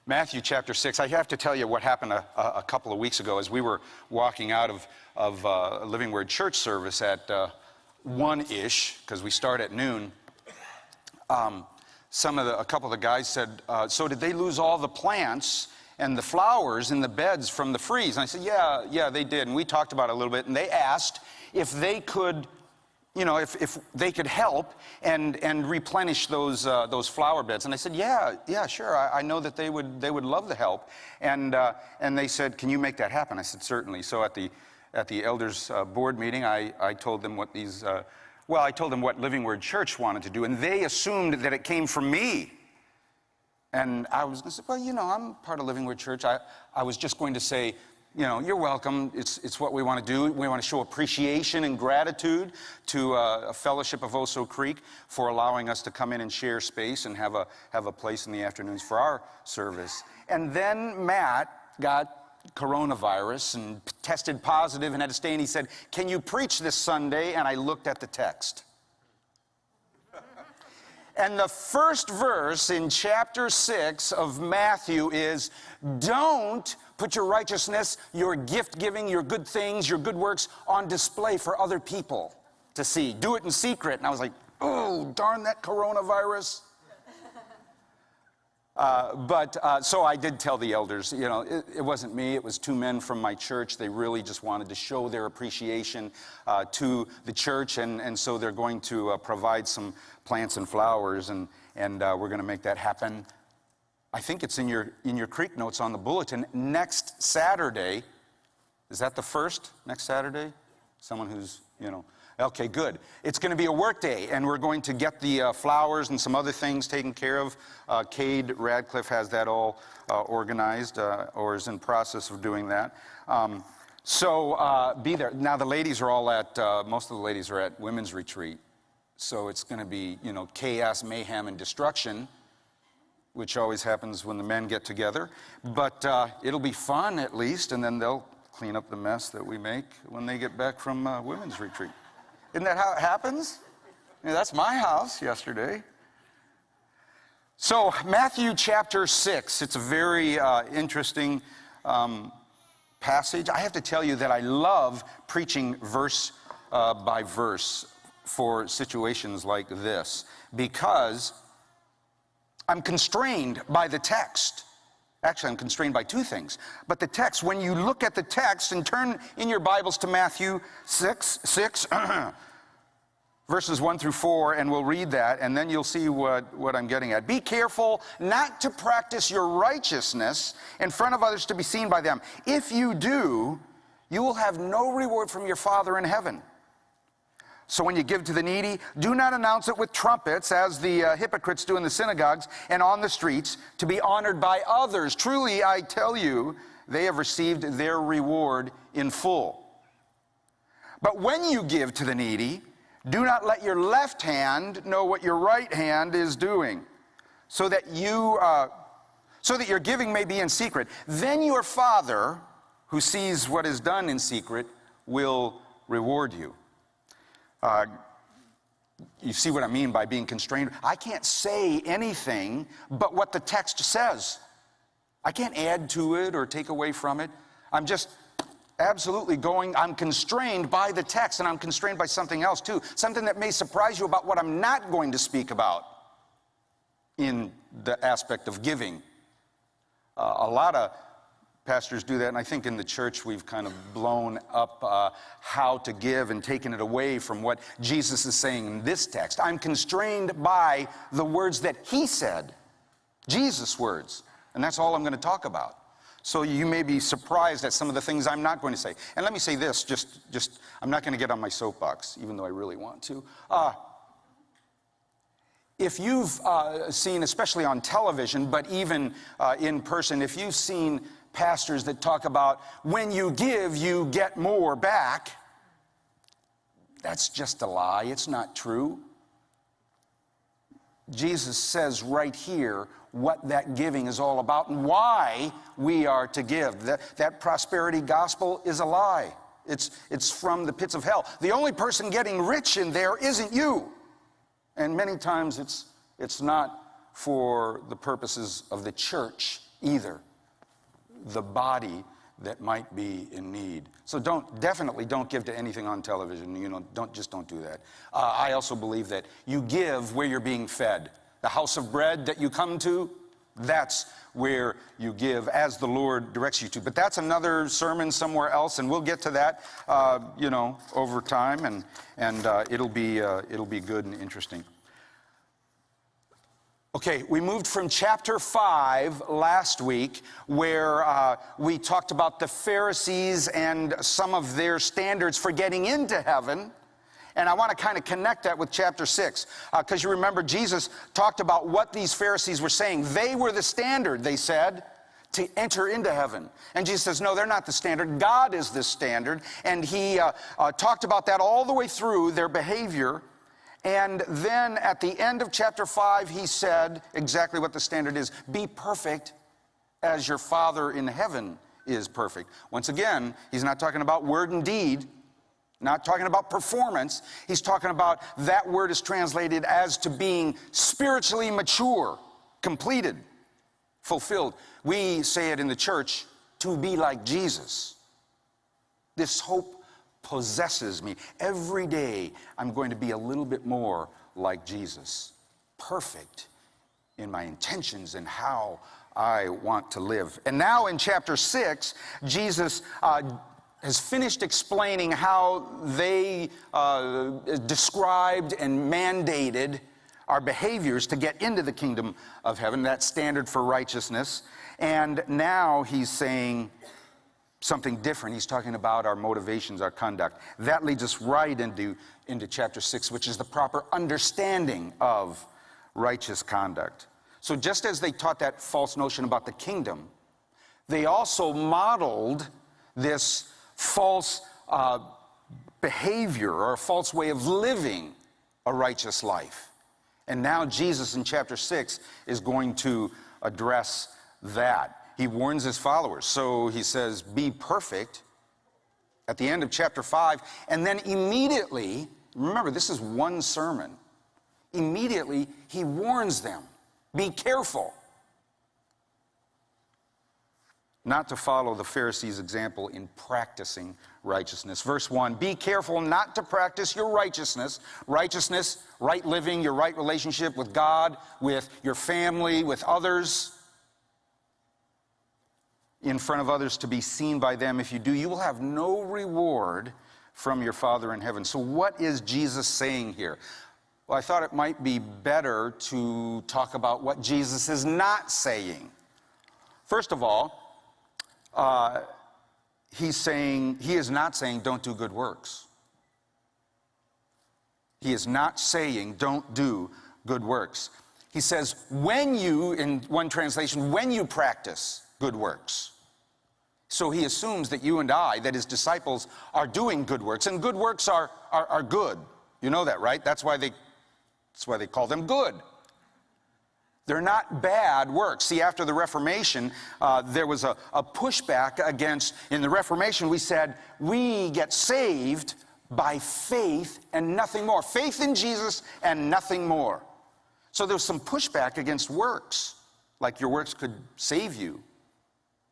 Matthew chapter 6. I have to tell you what happened a couple of weeks ago as we were walking out of Living Word church service at 1-ish, because we start at noon. A couple of the guys said, so did they lose all the plants and the flowers in the beds from the freeze? And I said, yeah, they did. And we talked about it a little bit, and they asked if they could, if they could help and replenish those flower beds. And I said, yeah, sure. I know that they would love the help. And they said, can you make that happen? I said, certainly. So at the elders board meeting, I told them what I told them what Living Word Church wanted to do, and they assumed that it came from me. And I was going to say, well, I'm part of Living Word Church. I was just going to say, you're welcome. It's what we want to do. We want to show appreciation and gratitude to a fellowship of Oso Creek for allowing us to come in and share space and have a place in the afternoons for our service. And then Matt got coronavirus and tested positive and had to stay, and he said, can you preach this Sunday? And I looked at the text. And the first verse in chapter 6 of Matthew is, don't put your righteousness, your gift-giving, your good things, your good works on display for other people to see. Do it in secret. And I was like, oh, darn that coronavirus. So I did tell the elders, it wasn't me, it was two men from my church. They really just wanted to show their appreciation to the church, and so they're going to provide some plants and flowers, and we're going to make that happen. I think it's in your Creek notes on the bulletin. Next Saturday, is that the first? Next Saturday? Someone who's, Okay, good. It's going to be a work day, and we're going to get the flowers and some other things taken care of. Cade Radcliffe has that all organized, or is in process of doing that. So be there. Now the ladies are all most of the ladies are at women's retreat. So it's going to be, chaos, mayhem, and destruction, which always happens when the men get together. But it'll be fun at least, and then they'll clean up the mess that we make when they get back from women's retreat. Isn't that how it happens? That's my house yesterday. So Matthew chapter 6, it's a very interesting passage. I have to tell you that I love preaching verse by verse for situations like this, because I'm constrained by the text. Actually, I'm constrained by two things. But the text, when you look at the text and turn in your Bibles to Matthew 6, verses 1 through 4, and we'll read that, and then you'll see what I'm getting at. Be careful not to practice your righteousness in front of others to be seen by them. If you do, you will have no reward from your Father in heaven. So when you give to the needy, do not announce it with trumpets, as the hypocrites do in the synagogues and on the streets, to be honored by others. Truly, I tell you, they have received their reward in full. But when you give to the needy, do not let your left hand know what your right hand is doing, so that your giving may be in secret. Then your Father, who sees what is done in secret, will reward you. You see what I mean by being constrained? I can't say anything but what the text says. I can't add to it or take away from it. I'm just absolutely I'm constrained by the text, and I'm constrained by something else too. Something that may surprise you about what I'm not going to speak about in the aspect of giving. A lot of pastors do that, and I think in the church we've kind of blown up how to give and taken it away from what Jesus is saying in this text. I'm constrained by the words that he said, Jesus' words, and that's all I'm going to talk about. So you may be surprised at some of the things I'm not going to say. And let me say this, just I'm not going to get on my soapbox, even though I really want to. If you've seen, especially on television, but even in person, if you've seen pastors that talk about when you give, you get more back, that's just a lie. It's not true. Jesus says right here what that giving is all about and why we are to give. That prosperity gospel is a lie. It's from the pits of hell. The only person getting rich in there isn't you. And many times it's not for the purposes of the church either the body that might be in need. So definitely don't give to anything on television. Don't do that. I also believe that you give where you're being fed. The house of bread that you come to, that's where you give as the Lord directs you to. But that's another sermon somewhere else, and we'll get to that, over time, and it'll be good and interesting. Okay, we moved from chapter 5 last week, where we talked about the Pharisees and some of their standards for getting into heaven. And I want to kind of connect that with chapter 6, because you remember Jesus talked about what these Pharisees were saying. They were the standard, they said, to enter into heaven. And Jesus says, no, they're not the standard. God is the standard. And he talked about that all the way through their behavior. And then at the end of chapter 5, he said exactly what the standard is. Be perfect as your Father in heaven is perfect. Once again, he's not talking about word and deed, not talking about performance. He's talking about that word is translated as to being spiritually mature, completed, fulfilled. We say it in the church, to be like Jesus. This hope possesses me. Every day, I'm going to be a little bit more like Jesus. Perfect in my intentions and how I want to live. And now in chapter 6, Jesus has finished explaining how they described and mandated our behaviors to get into the kingdom of heaven, that standard for righteousness. And now he's saying something different. He's talking about our motivations, our conduct. That leads us right into chapter 6, which is the proper understanding of righteous conduct. So just as they taught that false notion about the kingdom, they also modeled this false behavior or a false way of living a righteous life. And now Jesus in chapter 6 is going to address that. He warns his followers. So he says, be perfect at the end of chapter 5. And then immediately, remember, this is one sermon. Immediately, he warns them, be careful not to follow the Pharisees' example in practicing righteousness. Verse 1, be careful not to practice your righteousness. Righteousness, right living, your right relationship with God, with your family, with others, in front of others to be seen by them. If you do, you will have no reward from your Father in heaven. So what is Jesus saying here? Well, I thought it might be better to talk about what Jesus is not saying. First of all, he is not saying don't do good works. He is not saying don't do good works. He says when you, in one translation, when you practice good works. So he assumes that you and I, that his disciples, are doing good works. And good works are good. You know that, right? That's why they call them good. They're not bad works. See, after the Reformation, there was a pushback against, in the Reformation, we said, we get saved by faith and nothing more. Faith in Jesus and nothing more. So there's some pushback against works, like your works could save you.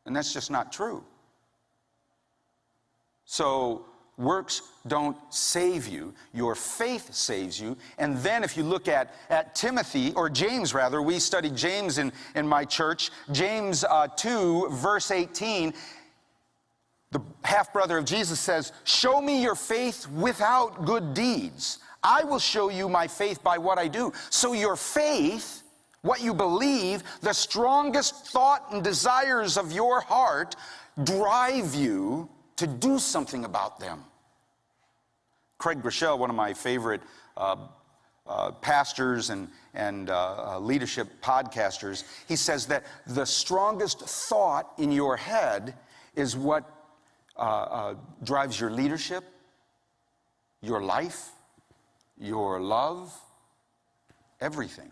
And that's just not true. So works don't save you. Your faith saves you. And then if you look at Timothy, or James rather, we studied James in my church. James 2, verse 18, the half-brother of Jesus says, show me your faith without good deeds. I will show you my faith by what I do. So your faith, what you believe, the strongest thought and desires of your heart drive you to do something about them. Craig Groeschel, one of my favorite pastors and leadership podcasters, he says that the strongest thought in your head is what drives your leadership, your life, your love, everything.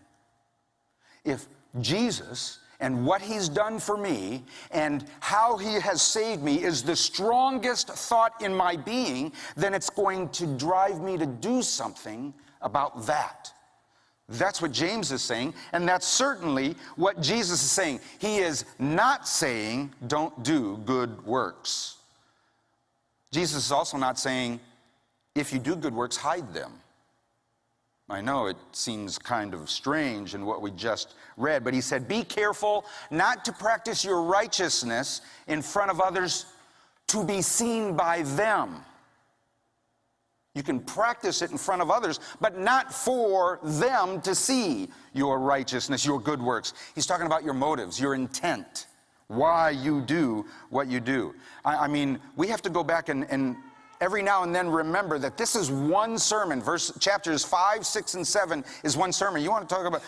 If Jesus and what he's done for me and how he has saved me is the strongest thought in my being, then it's going to drive me to do something about that. That's what James is saying, and that's certainly what Jesus is saying. He is not saying, don't do good works. Jesus is also not saying, if you do good works, hide them. I know it seems kind of strange in what we just read, but he said, be careful not to practice your righteousness in front of others to be seen by them. You can practice it in front of others, but not for them to see your righteousness, your good works. He's talking about your motives, your intent, why you do what you do. I mean, we have to go back and every now and then remember that this is one sermon. Chapters 5, 6, and 7 is one sermon. You want to talk about,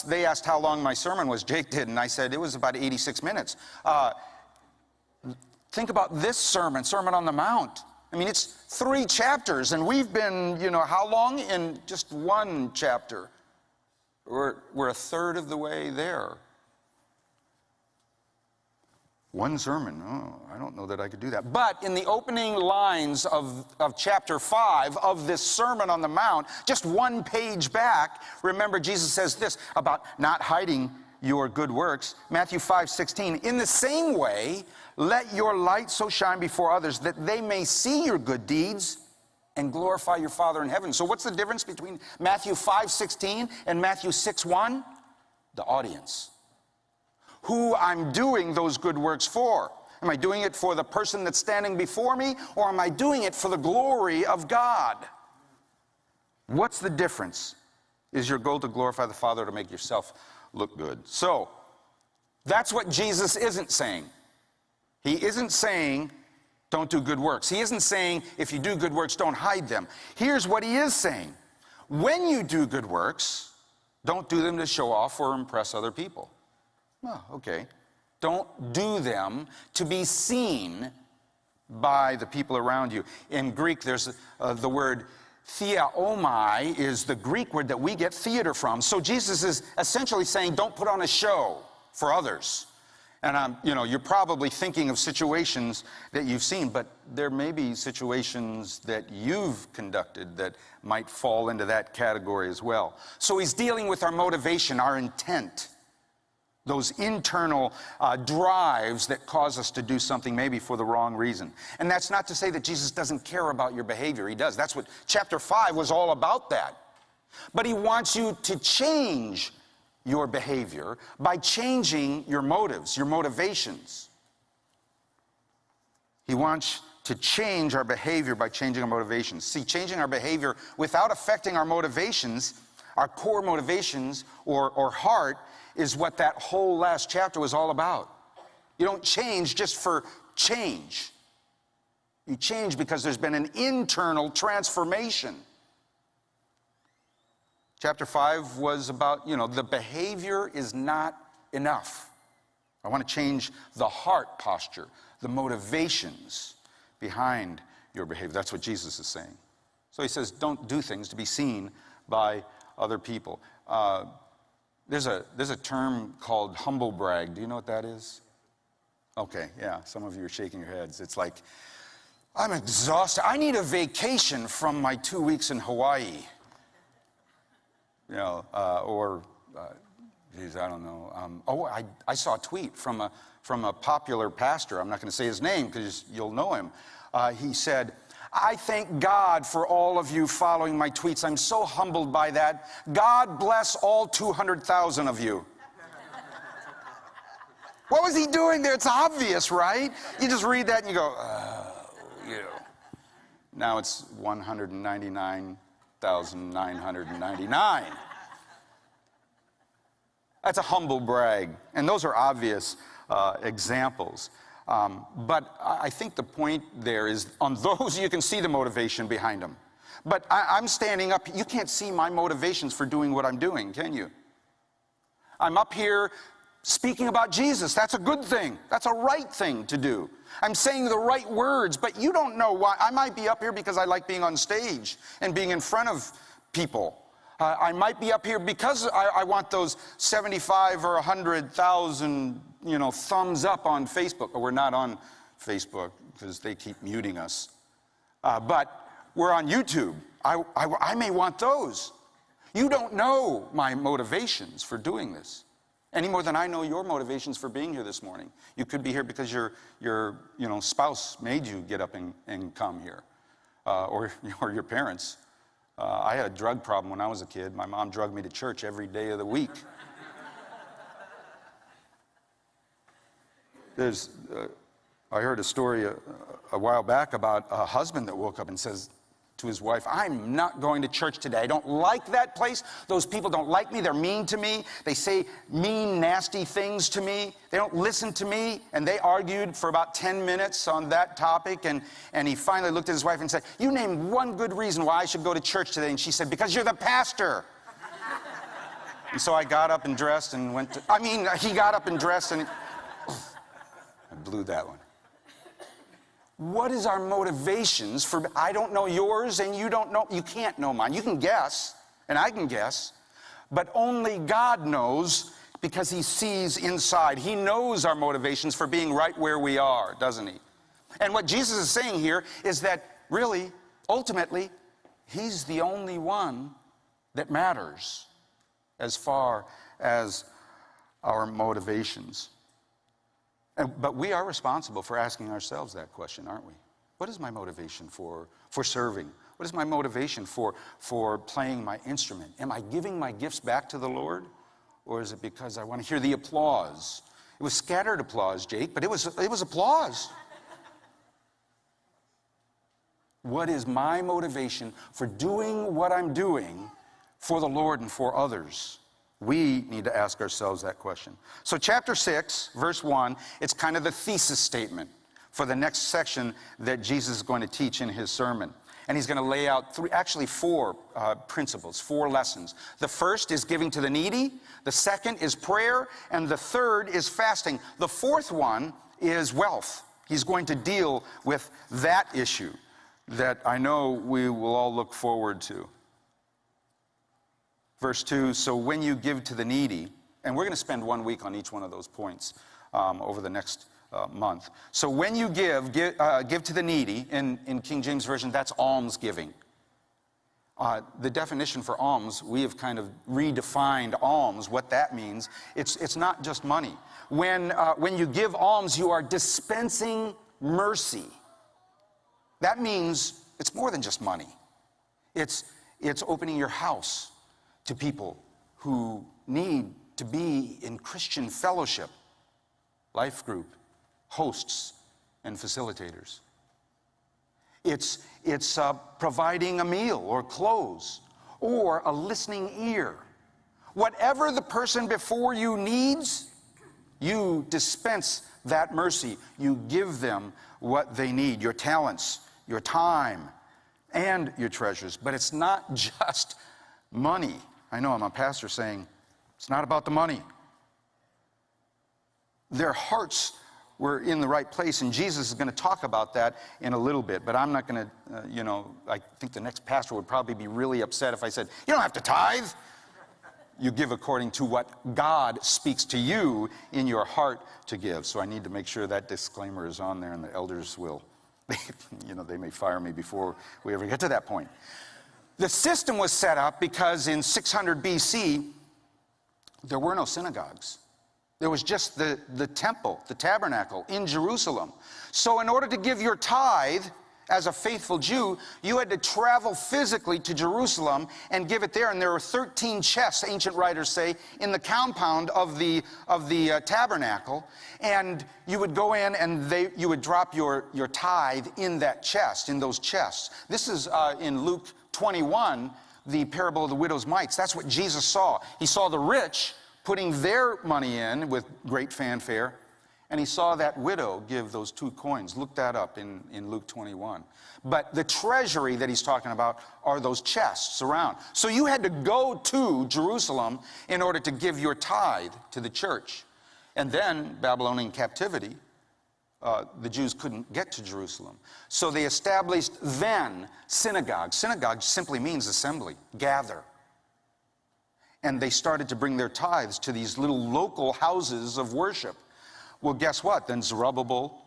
they asked how long my sermon was, Jake did, and I said it was about 86 minutes. Think about this sermon, Sermon on the Mount. I mean, it's 3 chapters, and we've been, how long in just one chapter? We're a third of the way there. One sermon, I don't know that I could do that. But in the opening lines of chapter 5 of this Sermon on the Mount, just one page back, remember Jesus says this about not hiding your good works. Matthew 5:16, in the same way, let your light so shine before others that they may see your good deeds and glorify your Father in heaven. So what's the difference between Matthew 5:16 and Matthew 6:1? The audience. Who I'm doing those good works for. Am I doing it for the person that's standing before me, or am I doing it for the glory of God? What's the difference? Is your goal to glorify the Father or to make yourself look good? So, that's what Jesus isn't saying. He isn't saying, don't do good works. He isn't saying, if you do good works, don't hide them. Here's what he is saying. When you do good works, don't do them to show off or impress other people. Oh, okay. Don't do them to be seen by the people around you. In Greek, there's the word theaomai is the Greek word that we get theater from. So Jesus is essentially saying, don't put on a show for others. And you're probably thinking of situations that you've seen, but there may be situations that you've conducted that might fall into that category as well. So he's dealing with our motivation, our intent. Those internal drives that cause us to do something maybe for the wrong reason. And that's not to say that Jesus doesn't care about your behavior. He does. That's what chapter 5 was all about that. But he wants you to change your behavior by changing your motives, your motivations. He wants to change our behavior by changing our motivations. See, changing our behavior without affecting our motivations, our core motivations or heart, is what that whole last chapter was all about. You don't change just for change. You change because there's been an internal transformation. Chapter 5 was about, the behavior is not enough. I want to change the heart posture, the motivations behind your behavior. That's what Jesus is saying. So he says, don't do things to be seen by other people. There's a term called humble brag. Do you know what that is? Okay, yeah, some of you are shaking your heads. It's like, I'm exhausted. I need a vacation from my 2 weeks in Hawaii. Geez, I don't know. I saw a tweet from a popular pastor. I'm not going to say his name because you'll know him. He said, I thank God for all of you following my tweets. I'm so humbled by that. God bless all 200,000 of you. What was he doing there? It's obvious, right? You just read that and you go, Now it's 199,999. That's a humble brag. And those are obvious examples. But I think the point there is on those you can see the motivation behind them. But I'm standing up. You can't see my motivations for doing what I'm doing, can you? I'm up here speaking about Jesus. That's a good thing. That's a right thing to do. I'm saying the right words, but you don't know why. I might be up here because I like being on stage and being in front of people. I might be up here because I want those 75 or 100,000, thumbs up on Facebook. But we're not on Facebook because they keep muting us. But we're on YouTube. I may want those. You don't know my motivations for doing this any more than I know your motivations for being here this morning. You could be here because your spouse made you get up and come here, or your parents. I had a drug problem when I was a kid. My mom drugged me to church every day of the week. I heard a story a while back about a husband that woke up and says to his wife, I'm not going to church today. I don't like that place. Those people don't like me. They're mean to me. They say mean, nasty things to me. They don't listen to me. And they argued for about 10 minutes on that topic. And he finally looked at his wife and said, you name one good reason why I should go to church today. And she said, because you're the pastor. And so I got up and dressed and went to, he got up and dressed and I blew that one. What is our motivations for, I don't know yours and you don't know, you can't know mine. You can guess, and I can guess, but only God knows because he sees inside. He knows our motivations for being right where we are, doesn't he? And what Jesus is saying here is that really, ultimately, he's the only one that matters as far as our motivations. But we are responsible for asking ourselves that question, aren't we? What is my motivation for serving? What is my motivation for playing my instrument? Am I giving my gifts back to the Lord? Or is it because I want to hear the applause? It was scattered applause, Jake, but it was applause. What is my motivation for doing what I'm doing for the Lord and for others? We need to ask ourselves that question. So chapter 6, verse 1, it's kind of the thesis statement for the next section that Jesus is going to teach in his sermon. And he's going to lay out four principles, 4 lessons. The first is giving to the needy. The second is prayer. And the third is fasting. The fourth one is wealth. He's going to deal with that issue that I know we will all look forward to. Verse 2, so when you give to the needy, and we're going to spend 1 week on each one of those points over the next month. So when you give to the needy, in King James Version, that's almsgiving. The definition for alms, we have kind of redefined alms, what that means. It's not just money. When you give alms, you are dispensing mercy. That means it's more than just money. It's opening your house to people who need to be in Christian fellowship, life group, hosts, and facilitators. It's providing a meal or clothes or a listening ear. Whatever the person before you needs, you dispense that mercy. You give them what they need, your talents, your time, and your treasures. But it's not just money. I know I'm a pastor saying, it's not about the money. Their hearts were in the right place, and Jesus is going to talk about that in a little bit. But I'm not going to, I think the next pastor would probably be really upset if I said, you don't have to tithe. You give according to what God speaks to you in your heart to give. So I need to make sure that disclaimer is on there, and the elders will, they may fire me before we ever get to that point. The system was set up because in 600 BC, there were no synagogues. There was just the temple, the tabernacle in Jerusalem. So in order to give your tithe as a faithful Jew, you had to travel physically to Jerusalem and give it there. And there were 13 chests, ancient writers say, in the compound of the tabernacle. And you would go in and you would drop your tithe in that chest, in those chests. This is in Luke 21, the parable of the widow's mites. That's what Jesus saw. He saw the rich putting their money in with great fanfare, and he saw that widow give those 2 coins. Look that up in Luke 21. But the treasury that he's talking about are those chests around. So you had to go to Jerusalem in order to give your tithe to the church. And then, Babylonian captivity, the Jews couldn't get to Jerusalem. So they established then synagogues. Synagogue simply means assembly, gather. And they started to bring their tithes to these little local houses of worship. Well, guess what? Then Zerubbabel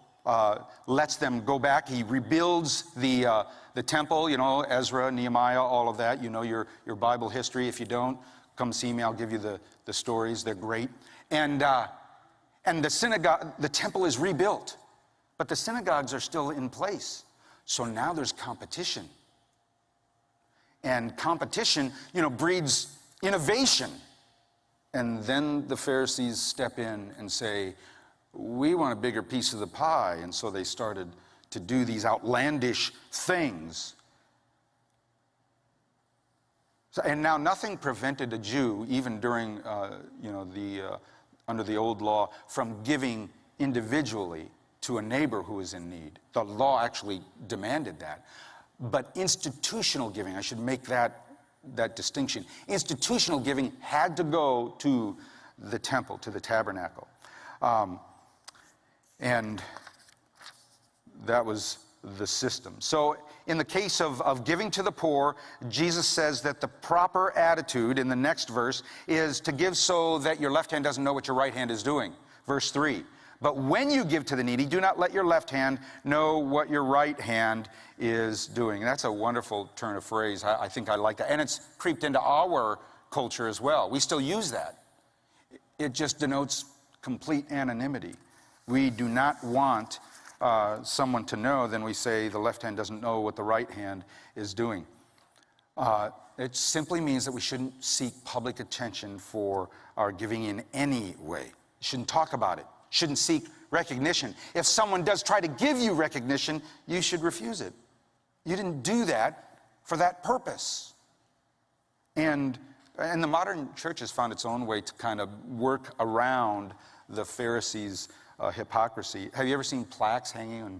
lets them go back. He rebuilds the temple, you know, Ezra, Nehemiah, all of that. You know your Bible history. If you don't, come see me. I'll give you the stories. They're great. And the synagogue, the temple is rebuilt, but the synagogues are still in place. So now there's competition. And competition, you know, breeds innovation. And then the Pharisees step in and say, we want a bigger piece of the pie. And so they started to do these outlandish things. So, and now nothing prevented a Jew, even during, under the old law, from giving individually to a neighbor who is in need. The law actually demanded that. But institutional giving, I should make that distinction. Institutional giving had to go to the temple, to the tabernacle. And that was the system. So in the case of giving to the poor, Jesus says that the proper attitude in the next verse is to give so that your left hand doesn't know what your right hand is doing. Verse 3. But when you give to the needy, do not let your left hand know what your right hand is doing. And that's a wonderful turn of phrase. I think I like that. And it's creeped into our culture as well. We still use that. It just denotes complete anonymity. We do not want someone to know. Then we say the left hand doesn't know what the right hand is doing. It simply means that we shouldn't seek public attention for our giving in any way. Shouldn't talk about it. Shouldn't seek recognition. If someone does try to give you recognition, you should refuse it. You didn't do that for that purpose. And the modern church has found its own way to kind of work around the Pharisees' hypocrisy. Have you ever seen plaques hanging on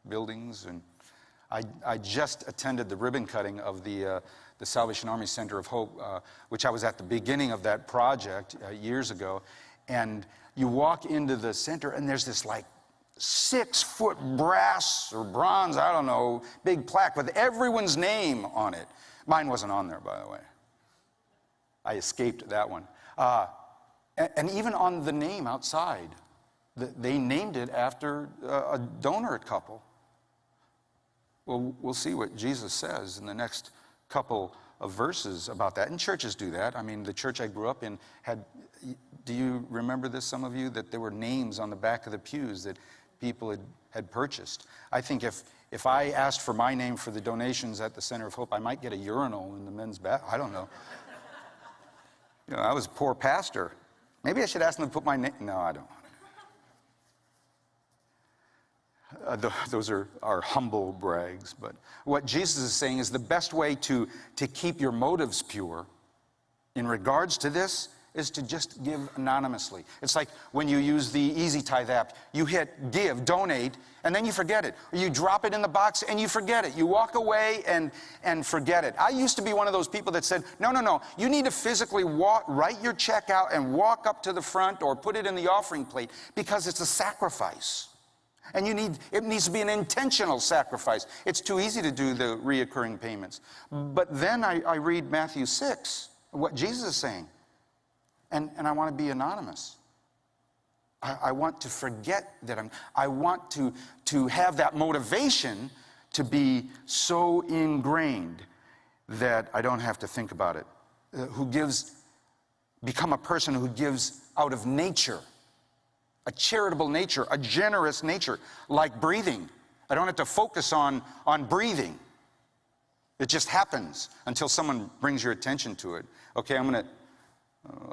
buildings? And I just attended the ribbon cutting of the Salvation Army Center of Hope, which I was at the beginning of that project years ago. And you walk into the center, and there's this like 6-foot brass or bronze, I don't know, big plaque with everyone's name on it. Mine wasn't on there, by the way. I escaped that one. And even on the name outside, they named it after a donor couple. Well, we'll see what Jesus says in the next couple of verses about that. And churches do that. I mean, the church I grew up in had, do you remember this, some of you, that there were names on the back of the pews that people had purchased? I think if I asked for my name for the donations at the Center of Hope, I might get a urinal in the men's bathroom. I don't know. You know, I was a poor pastor. Maybe I should ask them to put my name. No, I don't. Those are humble brags. But what Jesus is saying is the best way to keep your motives pure in regards to this is to just give anonymously. It's like when you use the Easy Tithe app. You hit give, donate, and then you forget it. Or you drop it in the box and you forget it. You walk away and forget it. I used to be one of those people that said, no, you need to physically write your check out and walk up to the front or put it in the offering plate because it's a sacrifice. And it needs to be an intentional sacrifice. It's too easy to do the reoccurring payments. But then I read Matthew 6, what Jesus is saying. And I want to be anonymous. I want to forget that I want to have that motivation to be so ingrained that I don't have to think about it. Become a person who gives out of nature. A charitable nature, a generous nature, like breathing. I don't have to focus on breathing. It just happens until someone brings your attention to it. Okay,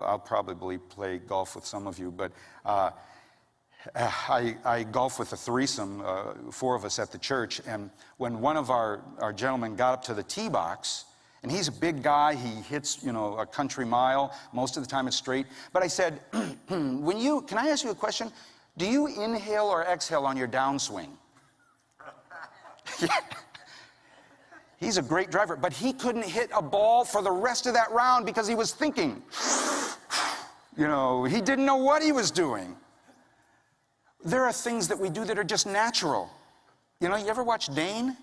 I'll probably play golf with some of you, but I golf with a threesome, 4 of us at the church, and when one of our gentlemen got up to the tee box, and he's a big guy, he hits, a country mile, most of the time it's straight, but I said, can I ask you a question? Do you inhale or exhale on your downswing? Yeah. He's a great driver, but he couldn't hit a ball for the rest of that round because he was thinking. He didn't know what he was doing. There are things that we do that are just natural. You ever watch Dane?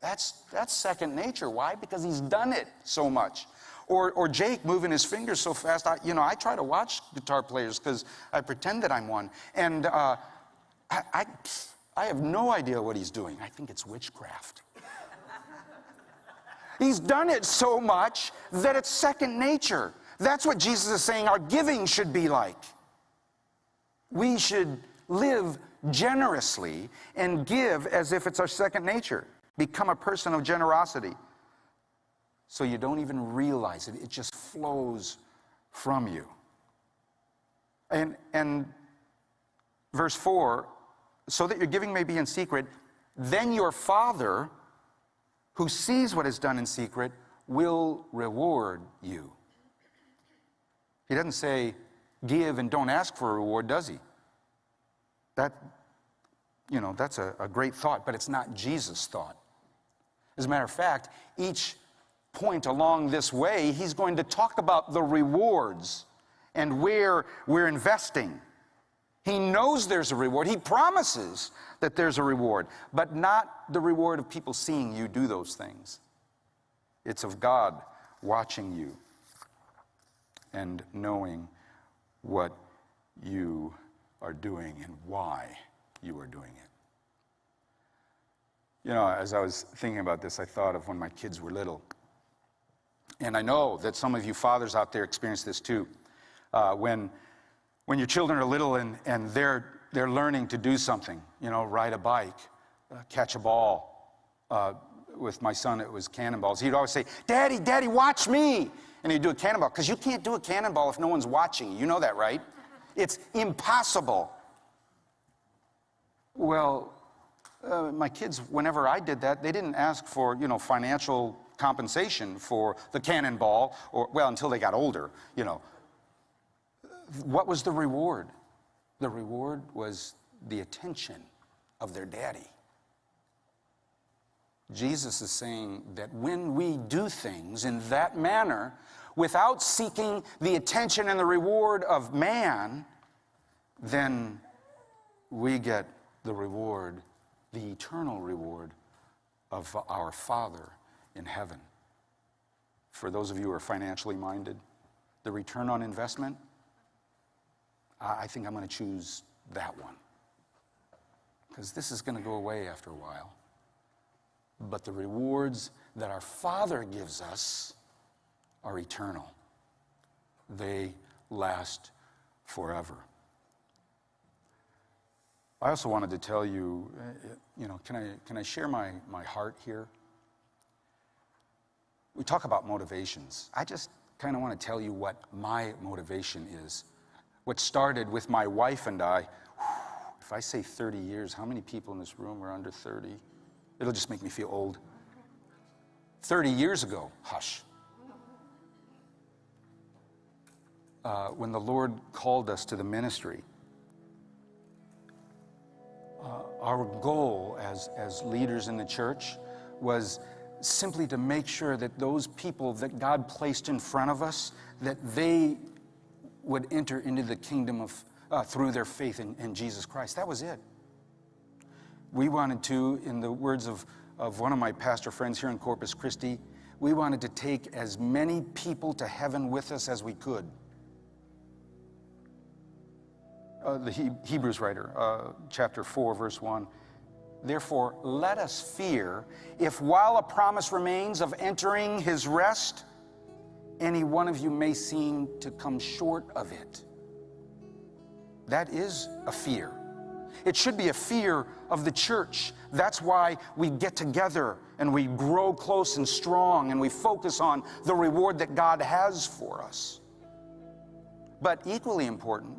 That's second nature. Why? Because he's done it so much. Or Jake moving his fingers so fast. I try to watch guitar players because I pretend that I'm one. And I have no idea what he's doing. I think it's witchcraft. He's done it so much that it's second nature. That's what Jesus is saying our giving should be like. We should live generously and give as if it's our second nature. Become a person of generosity. So you don't even realize it. It just flows from you. And verse 4, so that your giving may be in secret, then your Father, who sees what is done in secret, will reward you. He doesn't say, give and don't ask for a reward, does he? That's a great thought, but it's not Jesus' thought. As a matter of fact, each point along this way, he's going to talk about the rewards and where we're investing. He knows there's a reward. He promises that there's a reward, but not the reward of people seeing you do those things. It's of God watching you and knowing what you are doing and why you are doing it. You know, as I was thinking about this, I thought of when my kids were little. And I know that some of you fathers out there experience this too. When your children are little and they're learning to do something, ride a bike, catch a ball. With my son, it was cannonballs. He'd always say, Daddy, Daddy, watch me. And he'd do a cannonball, because you can't do a cannonball if no one's watching. You know that, right? It's impossible. Well, my kids, whenever I did that, they didn't ask for, financial compensation for the cannonball, until they got older, What was the reward? The reward was the attention of their daddy. Jesus is saying that when we do things in that manner, without seeking the attention and the reward of man, then we get the reward, the eternal reward of our Father in heaven. For those of you who are financially minded, the return on investment, I think I'm going to choose that one. Because this is going to go away after a while. But the rewards that our Father gives us are eternal. They last forever. I also wanted to tell you, can I share my heart here? We talk about motivations. I just kind of want to tell you what my motivation is. What started with my wife and I, if I say 30 years, how many people in this room are under 30? It'll just make me feel old. 30 years ago, hush. When the Lord called us to the ministry, our goal as leaders in the church was simply to make sure that those people that God placed in front of us, that they would enter into the kingdom of through their faith in Jesus Christ. That was it. We wanted to, in the words of one of my pastor friends here in Corpus Christi, we wanted to take as many people to heaven with us as we could. The Hebrews writer, chapter 4, verse 1. Therefore, let us fear, if while a promise remains of entering his rest, any one of you may seem to come short of it. That is a fear. It should be a fear of the church. That's why we get together and we grow close and strong and we focus on the reward that God has for us. But equally important,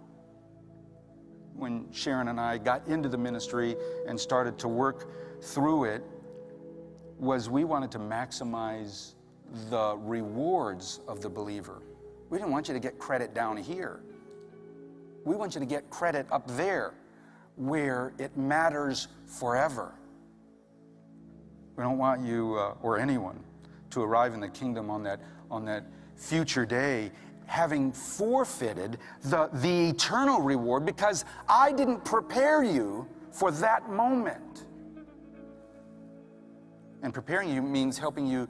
when Sharon and I got into the ministry and started to work through it, was we wanted to maximize the rewards of the believer. We didn't want you to get credit down here. We want you to get credit up there, where it matters forever. We don't want you or anyone to arrive in the kingdom on that future day having forfeited the eternal reward because I didn't prepare you for that moment. And preparing you means helping you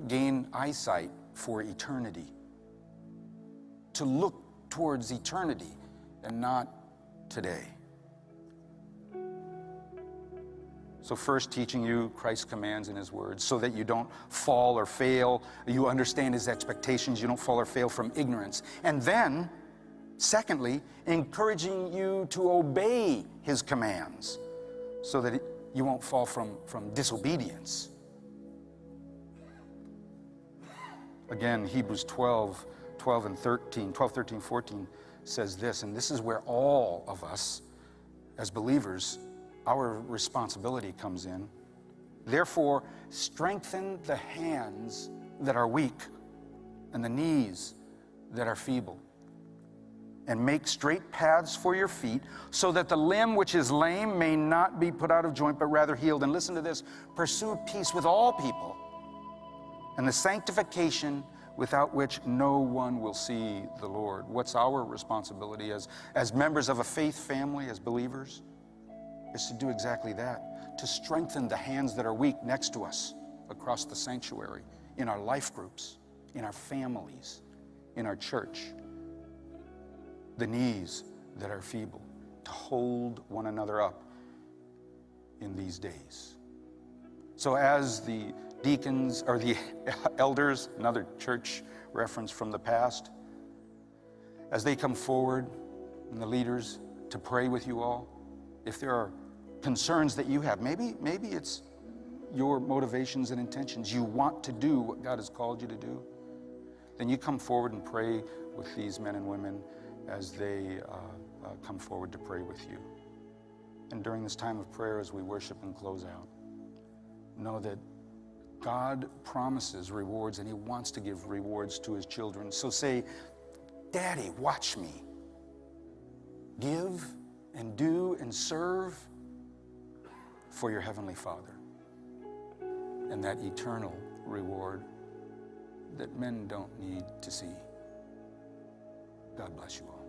gain eyesight for eternity. To look towards eternity and not today. So first, teaching you Christ's commands in his words so that you don't fall or fail. You understand his expectations. You don't fall or fail from ignorance. And then, secondly, encouraging you to obey his commands so that you won't fall from disobedience. Again, Hebrews 12, 13, 14 says this, and this is where all of us as believers, our responsibility comes in. Therefore, strengthen the hands that are weak and the knees that are feeble, and make straight paths for your feet, so that the limb which is lame may not be put out of joint, but rather healed. And listen to this, pursue peace with all people, and the sanctification without which no one will see the Lord. What's our responsibility as members of a faith family, as believers? Is to do exactly that, to strengthen the hands that are weak next to us across the sanctuary, in our life groups, in our families, in our church, the knees that are feeble, to hold one another up in these days. So as the deacons, or the elders, another church reference from the past, as they come forward, and the leaders, to pray with you all, if there are concerns that you have, maybe it's your motivations and intentions, you want to do what God has called you to do, then you come forward and pray with these men and women as they come forward to pray with you. And during this time of prayer, as we worship and close out, know that God promises rewards, and he wants to give rewards to his children. So say, Daddy, watch me. Give and do and serve for your Heavenly Father, and that eternal reward that men don't need to see. God bless you all.